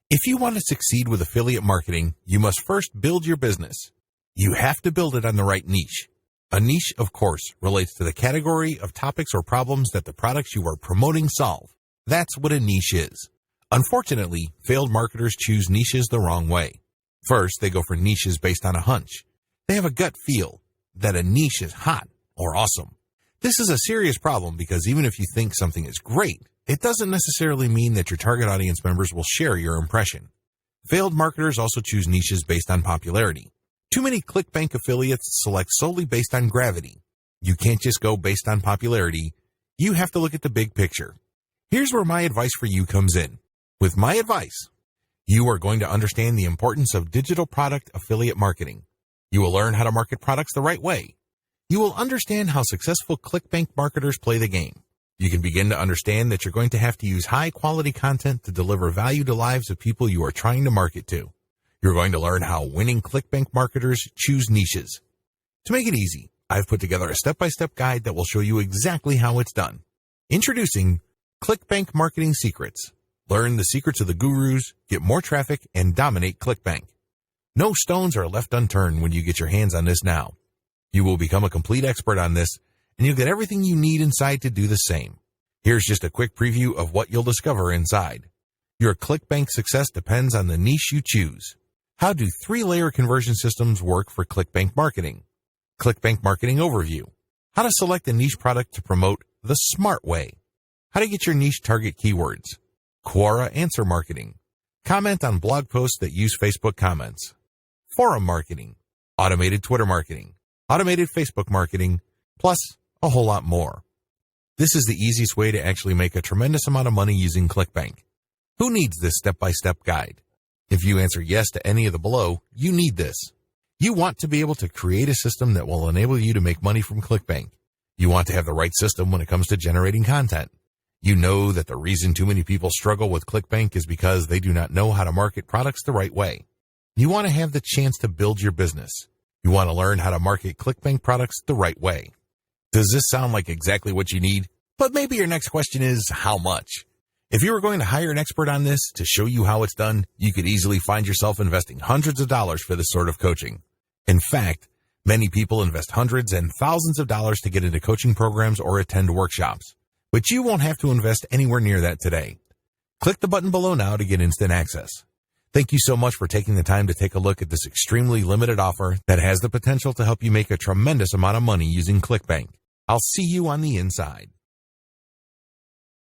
If you want to succeed with affiliate marketing, you must first build your business. You have to build it on the right niche. A niche, of course, relates to the category of topics or problems that the products you are promoting solve. That's what a niche is. Unfortunately, failed marketers choose niches the wrong way. First, they go for niches based on a hunch. They have a gut feel that a niche is hot or awesome. This is a serious problem because even if you think something is great, it doesn't necessarily mean that your target audience members will share your impression. Failed marketers also choose niches based on popularity. Too many ClickBank affiliates select solely based on gravity. You can't just go based on popularity. You have to look at the big picture. Here's where my advice for you comes in. With my advice, you are going to understand the importance of digital product affiliate marketing. You will learn how to market products the right way. You will understand how successful ClickBank marketers play the game. You can begin to understand that you're going to have to use high-quality content to deliver value to lives of people you are trying to market to. You're going to learn how winning ClickBank marketers choose niches. To make it easy, I've put together a step-by-step guide that will show you exactly how it's done. Introducing ClickBank Marketing Secrets. Learn the secrets of the gurus, get more traffic, and dominate ClickBank. No stones are left unturned when you get your hands on this now. You will become a complete expert on this, and you'll get everything you need inside to do the same. Here's just a quick preview of what you'll discover inside. Your ClickBank success depends on the niche you choose. How do 3-layer conversion systems work for ClickBank marketing? ClickBank marketing overview. How to select a niche product to promote the smart way. How to get your niche target keywords. Quora answer marketing. Comment on blog posts that use Facebook comments. Forum marketing. Automated Twitter marketing. Automated Facebook marketing. Plus a whole lot more. This is the easiest way to actually make a tremendous amount of money using ClickBank. Who needs this step-by-step guide? If you answer yes to any of the below, you need this. You want to be able to create a system that will enable you to make money from ClickBank. You want to have the right system when it comes to generating content. You know that the reason too many people struggle with ClickBank is because they do not know how to market products the right way. You want to have the chance to build your business. You want to learn how to market ClickBank products the right way. Does this sound like exactly what you need? But maybe your next question is, how much? If you were going to hire an expert on this to show you how it's done, you could easily find yourself investing hundreds of dollars for this sort of coaching. In fact, many people invest hundreds and thousands of dollars to get into coaching programs or attend workshops. But you won't have to invest anywhere near that today. Click the button below now to get instant access. Thank you so much for taking the time to take a look at this extremely limited offer that has the potential to help you make a tremendous amount of money using ClickBank. I'll see you on the inside.